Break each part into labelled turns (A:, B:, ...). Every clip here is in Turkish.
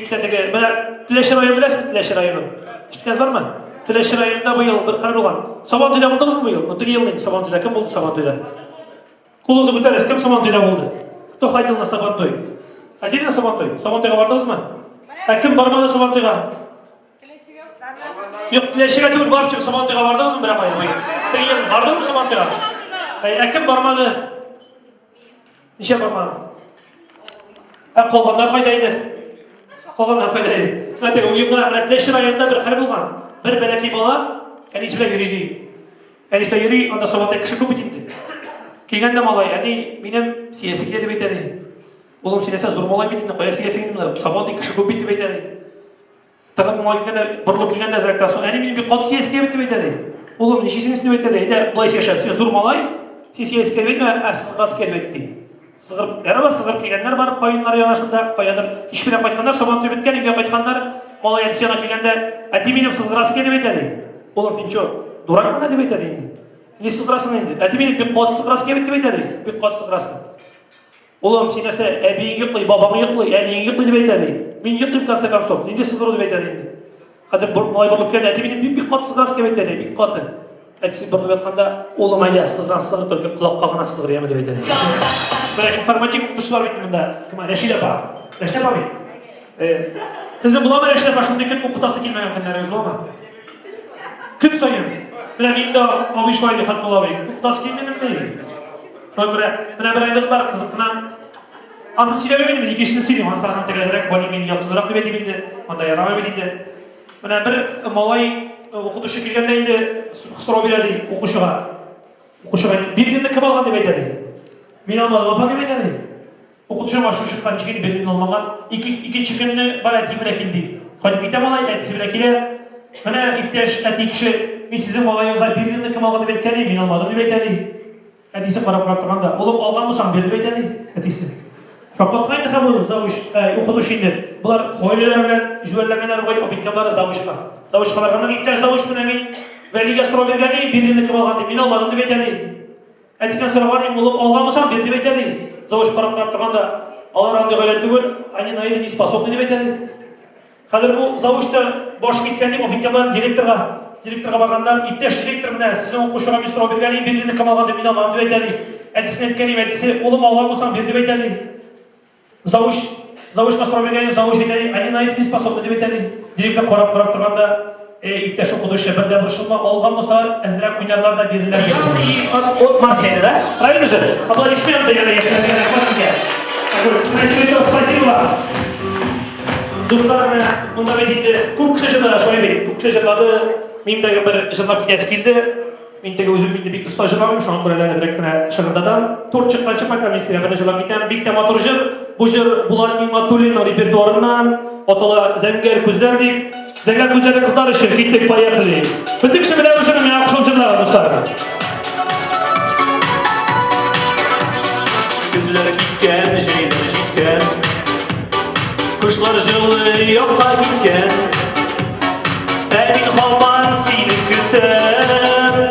A: Bittedeki, böyle Tileşir rayonu bilesiniz mi Tileşir rayonu? İşte var mı? Tileşir rayonunda bu yıl bir karar olan. Sabantuy'da buldunuz mu bu yıl? Öteki yıl neydi Sabantuy'da? Kim buldu Sabantuy'da? Kuluzu Guterres kim Sabantuy'da buldu? Кто ходил на Сабантуй? Ходили на Сабантуй? Сабантуйға бардыңыз ма? Кім бармады Сабантуйға? Yok, Tileşir'e түгіл барып шығып Сабантуйға бардыңыз мı? Бірақ айырмай. Бардыңыз mı Сабантуйға? Кім бармады? Неше бармады? Қолғандар қайдайды? Қолғандар қайдайды? Ұйымға Tileşir районында бір хәл болған. Bir bələkli bala, әнесі біле yürüyді. Әнесі біле yürüy, onda Sabantуй кіші көп бітінді. Келгенде малай, менің сiyasi деп айтады. Oğlum sinese zor malay bitindi, koya siyasi gittim. Sabantуй kişi көп bitti айтады. Tağıt malay gelgende, bırılıp gelgende zıraktan sonra, benim bir kod siyasi bitti айтады. Oğlum nişisiniz ne айтады? Ede bulay yaşar, size zor malay, siz siyasi gelmedi mi? Sığırası gelmedi. Sığırıp, yara var sığırıp gelgenler barıp koyunlar yanaşında, koyadır. Hiçbirine koytkanlar, Sabantуй bitken, üge koytkanlar, malay etisi yana gelgende, benim sığırası айтады. Oğlum sen ço, durak bana айтады indi. Ne sığırasın indi? Benim bir kod sığırası bitti айтады. Bir kod sığırası. Oğlum sinese ebeğin yıklı, babamın yıklı, elin yıklı деп айтады. Мен yıklıyım konsa konsof. Nende sığırı деп айтады indi. Kadir malay bırılıp geldi, benim bir kod sığırası айтады, bir kodu. Etisi bırılıp yatkanda, oğlum ayda sığıran sığır, türkü kulak kalgına sığır yeme деп айтады. Böyle informatik okutusu var bitti bunda. Kıma, Reşid Apa. Reşid Apa bey. Sizin bulamı Reşid Apa, şundaki okutası gelmeyen günleriniz bulama. Gün sayın. Bile minde o iş vaydı hat bulamı. Okutası gelmeyen değil. Buna bir aydık var kızıktınan. Ansı sileme benim, ikisini sileyim. Hastanın tegelerek, bani beni yapsızdırak gibi bildi. Onda yarama bildi. Buna bir malay okutuşu gelgende indi. Sıra biledi okuşuğa. Bir günde kim algan деп айтады. Men almadım apa деп айтады. Okutuşa başlıyor çıkan çıkın bir gün olmadan. İkinci gününü bana eti bile kildi. Hadi bir de malay etisi bile kile. Bana ihtiyaç eti kişi. Ben sizin malayınızda bir günde kim algan деп айтады. Men almadım деп айтады. Etisi qarab тұрғанда, oğlum alған болсам бер деп айтады, etisi. Fakat қайны қабыл завуш оқытушы indi. Бұлар ойлылар білән, жуәлләгәнләр ғой, опитканлары завушқа. Завушқа барғаннан иптәш завуш менә мин вәлигә сорау бергән, bir günde kim alған деп, мен алмадым деп айтады. Etisindən сұраған, oğlum alған болсам бер деп айтады. Завуш қарап тұрғанда, алар аңды ойлады түгел, они на это не способны деп айтады. Қазір бұл завушта boş кеткен деп опитканлар директорға барғандар, иптеш директор міне, сіздің оқушыға мен сұрау бергенін, bir günde kim alған деп, мен алғанмын деп айтады. Әдісін еткенім, әдісі, олым алған болсам бер деп айтады. Завушқа сұрау бергенім, завуш айтады, они на это не способны деп айтады. Директор қорап тұрғанда, иптеш оқытушы бірде бір шылма, алған болса, әзірек ойнарларда берілер. От Марсейді, да? Правильно же? Аплодисменты, спасибо. Dostlarım, onda bediydi, көп kişi жылдары şöyle bey, көп kişi жылдары Mimdagi bir jırlap ketesi keldi. Mimdagi özüm bindi bir usta jırlamım, şu an buralarda direkt şıgırdadım. 4 çıqqancha komissiya bir jırlap ketem. Bik de motor jır. Bu jır Bulan Nimatullin'in repertuarından Otala Zenger Kuzlar deyip Zenger Kuzlar'ın kızları için gittik поехали. Bütün kişi bile özünüm ya, kuşum jırlar dostlarım.
B: Güzler gitken, şeyler gitken Kuşlar jırlı yoklar gitken Elin halman seni küter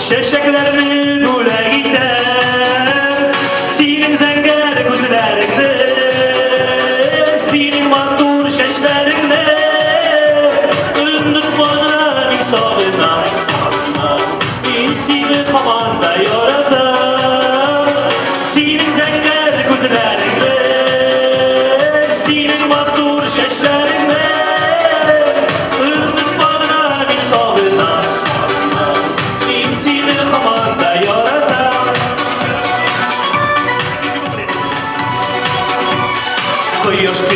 B: Şeşeklerini böyle gider Senin zenger gözlerinde Senin matur şeşlerinde Unutmadan insafına İnsini kafanda yorada Senin zenger gözlerinde Senin matur şeşlerinde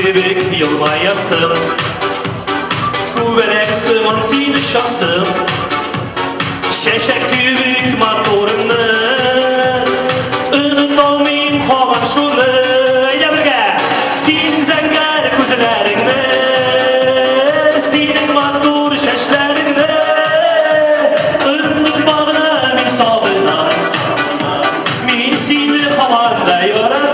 B: Kibik yılmayasın Kubelek sığman seni şahsım Şeşek kübük motorunu Önün olmayayım havan şunu Eyle birge Senin zenger gözlerini Senin motor şeşlerini Önlük bağına misabına Min seni havanda yorada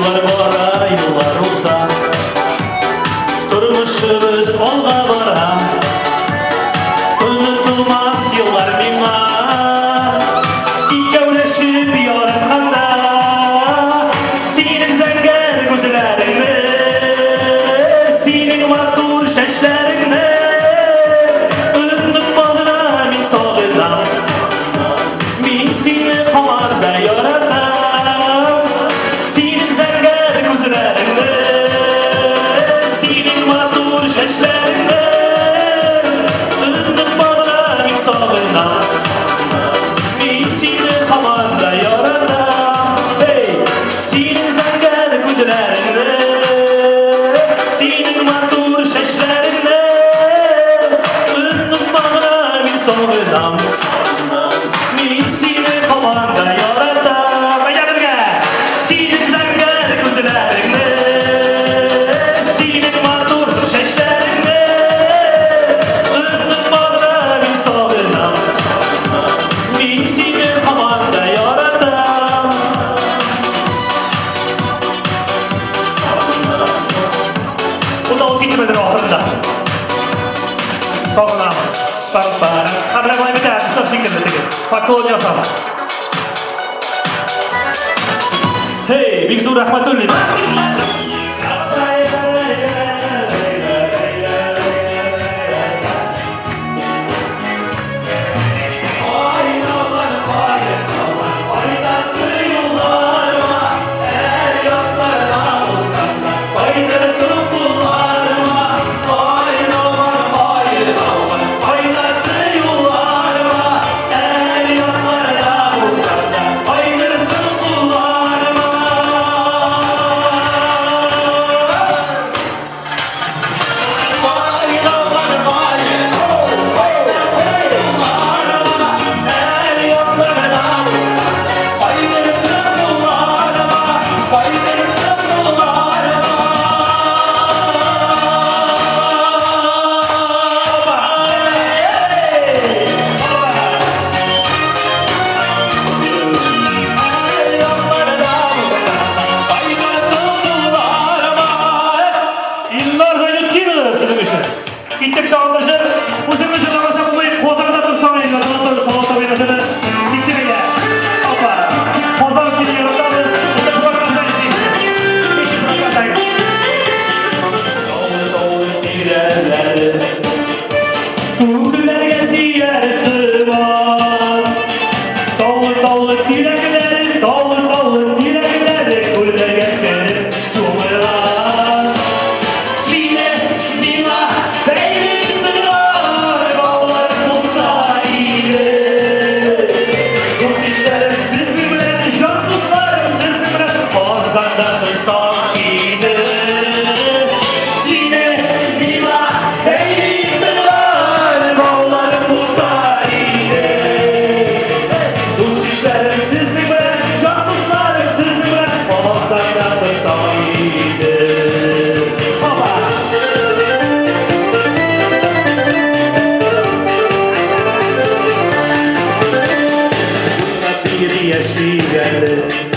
B: yollar bora, yollar uzak. Durmuşumuz olga bora, unutulmaz yıllar mima. İkevleşip yoratqanda, senin zəngər gözlərini, senin matur şəşlərini, unutmadığına min sağıdan, min seni hamazda yaradan. Senin zəngər gözlərini, senin matur şəşlərini, unutmadığına min sağıdan, min seni hamazda yaradan. Hey, senin zəngər gözlərini, senin matur şəşlərini, unutmadığına min sağıdan, min seni hamazda yaradan. Baya birgə, senin zəngər gözlərini, senin matur şəşlərini, unutmadığına min sağıdan, min seni hamazda yaradan. Bu da o gitmeden ahırında. Sağlam. Para. Habla con el mitad, stop singing the ticket. Fakol yapalım. Hey, Victor Rahmatulli. İttik dağılmışır, bu sefer için namasa bulmayıp kozanda dursan en azından salata oynasını gitti bile. Hoppa, kozan seni yaratağımız, bu da bırakmadan izleyişti. İşi bırakmadan. Doğru giderler, kukler geldi yarısı var. Doğru direkler, doğru direkler, kuller geldi şumalar. Sine, nima, Yaşı geldi.